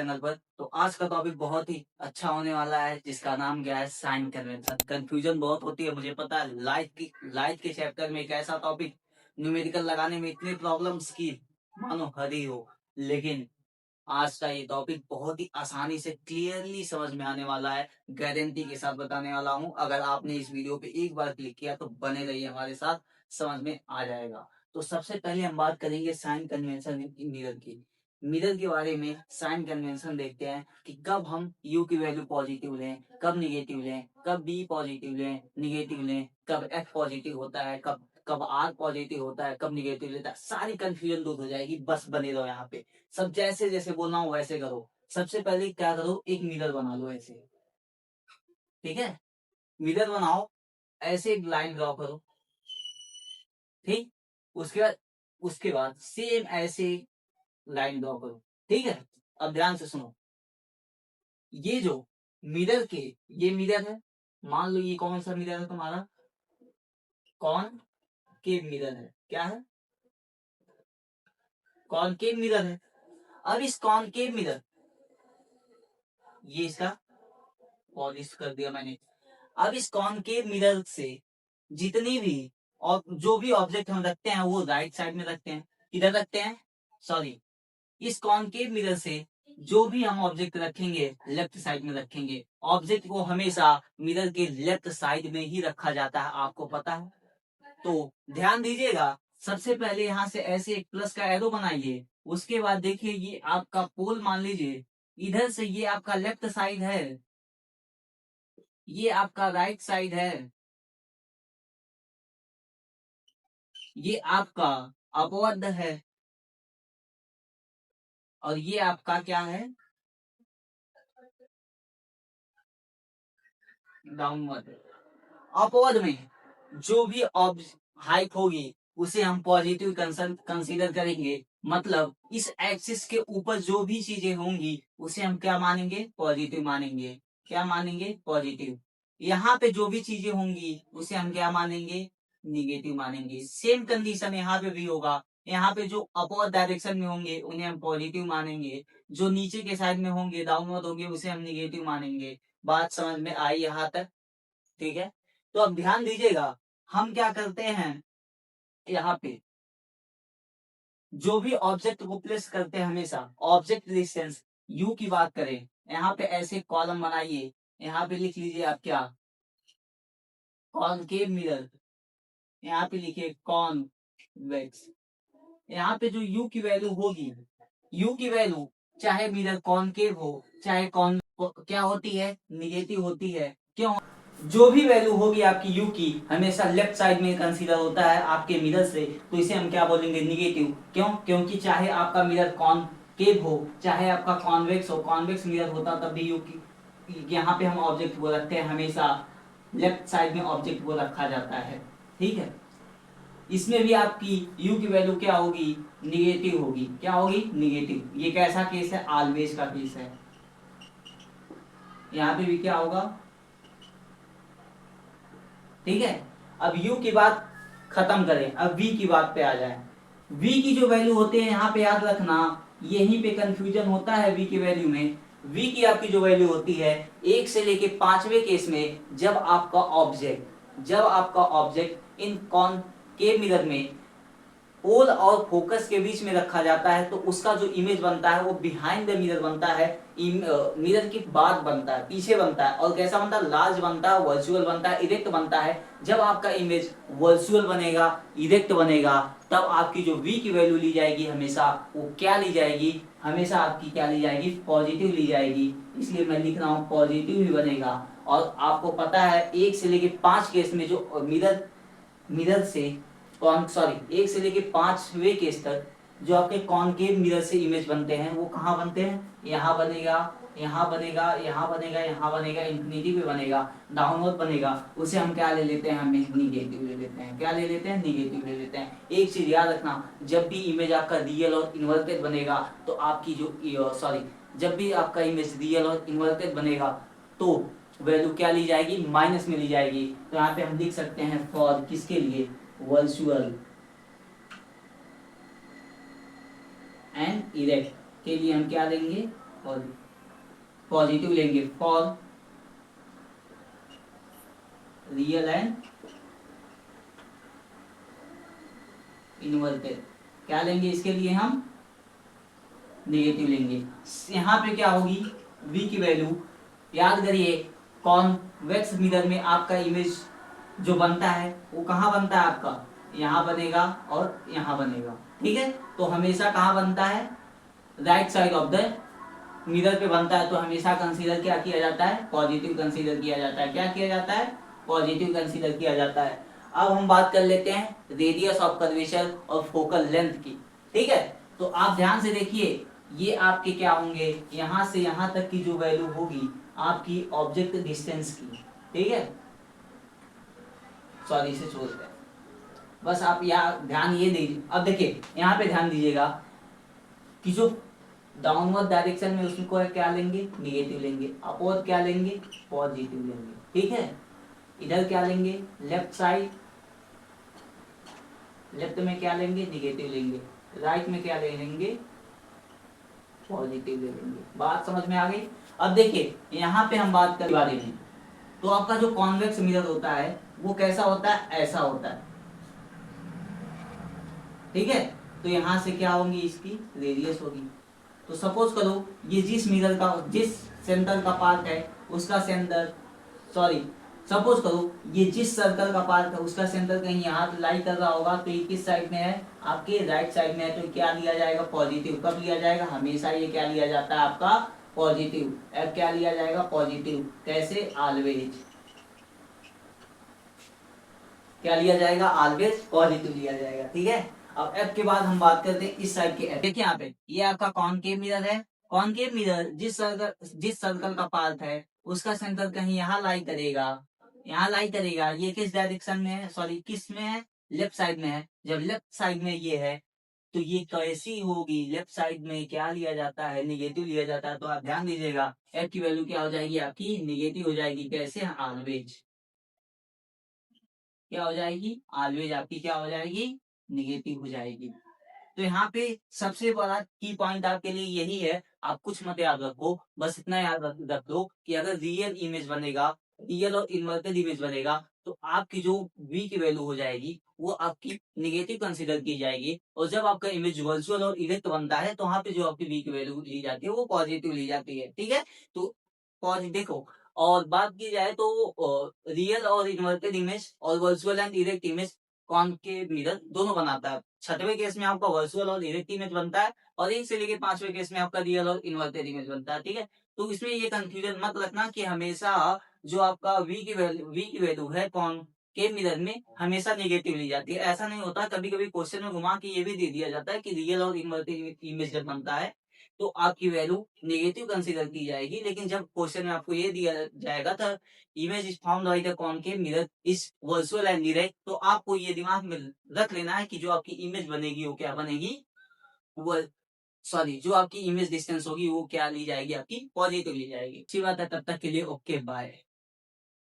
Channel पर। तो आज का टॉपिक बहुत ही अच्छा होने वाला है, जिसका नाम क्या है, साइन कन्वेंशन। कंफ्यूजन बहुत होती है, मुझे पता है। लाइफ के चैप्टर में एक ऐसा टॉपिक, न्यूमेरिकल लगाने में इतनी प्रॉब्लम्स की मानो हद ही हो, लेकिन आज का ये टॉपिक बहुत ही आसानी से क्लियरली समझ में आने वाला है। गारंटी के साथ बताने वाला हूँ। अगर आपने इस वीडियो पे एक बार क्लिक किया तो बने रहिए हमारे साथ, समझ में आ जाएगा। तो सबसे पहले हम बात करेंगे साइन कन्वेंशन इन मिरर की। मिरर के बारे में साइन कन्वेंशन देखते हैं कि कब हम u की वैल्यू पॉजिटिव लें, कब निगेटिव लें, कब b पॉजिटिव लें, निगेटिव लें, कब f पॉजिटिव होता है, कब कब r पॉजिटिव होता है, कब निगेटिव लेता है। सारी कंफ्यूजन दूर हो जाएगी, बस बने रहो यहाँ पे। सब जैसे जैसे बोलना हो वैसे करो। सबसे पहले क्या करो, एक मिरर बना लो ऐसे, ठीक है। मिरर बनाओ, ऐसे एक लाइन ड्रॉ करो, ठीक। उसके बाद सेम ऐसे लाइन ड्रॉ करो, ठीक है। अब ध्यान से सुनो, ये जो मिरर के ये मिरर है, मान लो ये कौन सा मिरर है तुम्हारा, कॉनकेव मिरर है। क्या है? कॉनकेव मिरर है। अब इस कॉनकेव मिरर, ये इसका पॉलिश कर दिया मैंने। अब इस कॉनकेव मिरर से जितनी भी और जो भी ऑब्जेक्ट हम रखते हैं वो राइट साइड में रखते हैं। किधर रखते हैं? सॉरी, इस कॉनकेव मिरर से जो भी हम ऑब्जेक्ट रखेंगे लेफ्ट साइड में रखेंगे। ऑब्जेक्ट को हमेशा मिरर के लेफ्ट साइड में ही रखा जाता है, आपको पता है। तो ध्यान दीजिएगा, सबसे पहले यहाँ से ऐसे एक प्लस का एरो बनाइए। उसके बाद देखिए, ये आपका पोल मान लीजिए, इधर से ये आपका लेफ्ट साइड है, ये आपका राइट साइड है, ये आपका अपवर्ड है, और ये आपका क्या है, डाउनवर्ड। अपवर्ड में जो भी हाइट होगी उसे हम पॉजिटिव कंसीडर करेंगे। मतलब इस एक्सिस के ऊपर जो भी चीजें होंगी उसे हम क्या मानेंगे, पॉजिटिव मानेंगे। क्या मानेंगे? पॉजिटिव। यहाँ पे जो भी चीजें होंगी उसे हम क्या मानेंगे, निगेटिव मानेंगे। सेम कंडीशन यहाँ पे भी होगा। यहाँ पे जो अपवर्ड डायरेक्शन में होंगे उन्हें हम पॉजिटिव मानेंगे, जो नीचे के साइड में होंगे, डाउनवर्ड होंगे, उसे हम निगेटिव मानेंगे। बात समझ में आई यहाँ तक? ठीक है। तो अब ध्यान दीजिएगा, हम क्या करते हैं, यहाँ पे जो भी ऑब्जेक्ट को प्लेस करते हैं, हमेशा ऑब्जेक्ट डिस्टेंस u की बात करें, यहाँ पे ऐसे कॉलम बनाइए। यहाँ पे लिख लीजिए आप क्या, कॉनकेव मिरर। यहाँ पे लिखिए कॉन्वेक्स। यहाँ पे जो u की वैल्यू होगी, u की वैल्यू चाहे मिरर कॉनकेव हो चाहे कॉन क्या होती है, निगेटिव होती है। क्यों? जो भी वैल्यू होगी आपकी u की हमेशा लेफ्ट साइड में कंसीडर होता है आपके मिरर से, तो इसे हम क्या बोलेंगे, निगेटिव। क्यों? क्योंकि चाहे आपका मिरर कॉनकेव हो चाहे आपका कॉन्वेक्स हो, कॉन्वेक्स मिरर होता तब भी u की यहाँ पे हम ऑब्जेक्ट को रखते हैं, हमेशा लेफ्ट साइड में ऑब्जेक्ट को रखा जाता है। ठीक है। इसमें भी आपकी u की वैल्यू क्या होगी, निगेटिव होगी। क्या होगी? निगेटिव। ये कैसा केस है? ऑलवेज का केस है। यहाँ पे भी क्या होगा, ठीक है। अब u की बात खत्म करें, अब v की बात पे आ जाए। v की जो वैल्यू होते हैं, यहाँ पे याद रखना, यहीं पे कंफ्यूजन होता है v की वैल्यू में। v की आपकी जो वैल्यू होती है, 1 से लेके 5वें केस में, जब आपका ऑब्जेक्ट इन कॉनकेव मिरर में पोल और फोकस के बीच में रखा जाता है, तो उसका जो इमेज बनता है वो बिहाइंड द मिरर बनता है। मिरर के बाद बनता है, पीछे बनता है। और कैसा बनता है? लार्ज बनता है, वर्चुअल बनता है, इरेक्ट बनता है। जब आपका इमेज वर्चुअल बनेगा, इरेक्ट बनेगा, तब आपकी जो v की वैल्यू ली जाएगी, हमेशा वो क्या ली जाएगी, हमेशा आपकी क्या ली जाएगी, पॉजिटिव ली जाएगी। इसलिए मैं लिख रहा हूँ पॉजिटिव ही बनेगा। और आपको पता है 1 से लेके 5 केस में जो मिरर से 1 से लेके 5वें केस तक जो आपके कॉनकेव मिरर से इमेज बनते हैं, वो कहाँ बनते हैं? यहाँ बनेगा, यहाँ बनेगा, यहाँ बनेगा, यहाँ बनेगा, इंफिनिटी पे बनेगा, डाउनवर्ड बनेगा। उसे हम क्या ले लेते हैं, हम निगेटिव ले लेते हैं। क्या ले लेते हैं? निगेटिव ले लेते हैं। एक चीज याद रखना, जब भी इमेज आपका रियल और इन्वर्टेड बनेगा, तो आपकी जो जब भी आपका इमेज रियल और इन्वर्टेड बनेगा, तो वैल्यू क्या ली जाएगी, माइनस में ली जाएगी। तो यहाँ पे हम लिख सकते हैं फॉर किसके लिए, वर्चुअल एंड इरेक्ट के लिए हम क्या देंगे, और पॉजिटिव लेंगे फॉर रियल एंड इन्वर्टेड। क्या लेंगे इसके लिए हम? नेगेटिव लेंगे। यहाँ पे क्या होगी? v की वैल्यू, याद करिए कॉन्वेक्स मिरर में आपका इमेज जो बनता है वो कहाँ बनता है आपका? यहाँ बनेगा और यहाँ बनेगा, ठीक है। तो हमेशा कहाँ बनता है? Right side of the mirror पे बनता है। तो हमेशा कंसीडर क्या किया जाता है? पॉजिटिव कंसीडर किया जाता है। क्या किया जाता है? पॉजिटिव कंसीडर किया जाता है। अब हम बात कर लेते हैं रेडियस ऑफ कर्वेचर और फोकल लेंथ की, ठीक है। तो आप ध्यान से देखिए, ये आपके क्या होंगे? यहां से यहां तक की जो वैल्यू होगी आपकी ऑब्जेक्ट डिस्टेंस की, ठीक है। सॉरी, इसे छोड़ दें। बस आप यहाँ ध्यान ये दीजिए। अब देखिए यहाँ पे ध्यान दीजिएगा कि जो डाउनवर्ड डायरेक्शन में उसको क्या लेंगे? निगेटिव लेंगे। अपवर्ड क्या लेंगे? पॉजिटिव लेंगे, ठीक है। इधर क्या लेंगे? लेफ्ट साइड, लेफ्ट में क्या लेंगे? निगेटिव लेंगे। राइट में क्या ले लेंगे? पॉजिटिव ले लेंगे। बात समझ में आ गई? अब देखिए यहाँ पे हम बात कर बारे में, तो आपका जो कॉन्वेक्स मिरर होता है वो कैसा होता है? ऐसा होता है, ठीक है। तो यहाँ से क्या होंगी? इसकी रेडियस होगी। तो सपोज करो ये जिस मिरर का, जिस सेंटर का पार्ट है उसका सेंटर, सॉरी सपोज करो ये जिस सर्कल का पार्ट है उसका सेंटर कहीं यहाँ लाई कर रहा होगा, तो ये किस साइड में है? आपके राइट साइड में है। तो क्या लिया जाएगा? पॉजिटिव। कब लिया जाएगा? हमेशा ये क्या लिया जाता है आपका? पॉजिटिव। अब क्या लिया जाएगा? पॉजिटिव। कैसे? ऑलवेज। क्या लिया जाएगा? ऑलवेज पॉजिटिव लिया जाएगा, ठीक है। अब एफ के बाद हम बात करते हैं इस साइड के एफ। देखिए यहाँ पे ये आपका कॉनकेव मिरर है। कॉनकेव मिरर जिस सर्कल का पार्ट है उसका सेंटर कहीं यहाँ लाई करेगा, यहाँ लाई करेगा। ये किस डायरेक्शन में है? सॉरी किस में है? लेफ्ट साइड में है। जब लेफ्ट साइड में ये है तो ये कैसी होगी? लेफ्ट साइड में क्या लिया जाता है? निगेटिव लिया जाता है। तो आप ध्यान दीजिएगा एफ की वैल्यू क्या हो जाएगी? आपकी निगेटिव हो जाएगी। कैसे? ऑलवेज। क्या हो जाएगी? ऑलवेज आपकी क्या हो जाएगी? निगेटिव हो जाएगी। तो यहाँ पे सबसे बड़ा की पॉइंट आपके लिए यही है। आप कुछ मत याद रखो, बस इतना याद रख लो कि अगर रियल इमेज बनेगा, रियल और इन्वर्टेड इमेज बनेगा, तो आपकी जो वी की वैल्यू हो जाएगी वो आपकी निगेटिव कंसीडर की जाएगी। और जब आपका इमेज वर्चुअल और इरेक्ट बनता है तो वहां पे जो आपकी वी की वैल्यू ली जाती है वो पॉजिटिव ली जाती है, ठीक है। तो पॉजिटिव देखो। और बात की जाए तो रियल और इन्वर्टेड इमेज और virtual and erect image concave mirror दोनों बनाता है। छठवें केस में आपका वर्चुअल और इरेक्ट इमेज बनता है, और 1 से लेके 5वें केस में आपका रियल और इन्वर्टेड इमेज बनता है, ठीक है। तो इसमें ये कंफ्यूजन मत रखना कि हमेशा जो आपका वी की वैल्यू है कॉनकेव मिरर में हमेशा नेगेटिव ली जाती है। ऐसा नहीं होता। कभी कभी क्वेश्चन में घुमा के ये भी दे दिया जाता है कि रियल और इन्वर्टेड इमेज जब बनता है तो आपकी वैल्यू नेगेटिव कंसीडर की जाएगी। लेकिन जब क्वेश्चन में आपको ये दिया जाएगा था image is found by the concave mirror is virtual and direct, तो आपको ये दिमाग में रख लेना है कि जो आपकी इमेज बनेगी वो क्या बनेगी? वो सॉरी, जो आपकी इमेज डिस्टेंस होगी वो क्या ली जाएगी? आपकी पॉजिटिव ली जाएगी। अच्छी बात है। तब तक के लिए ओके बाय।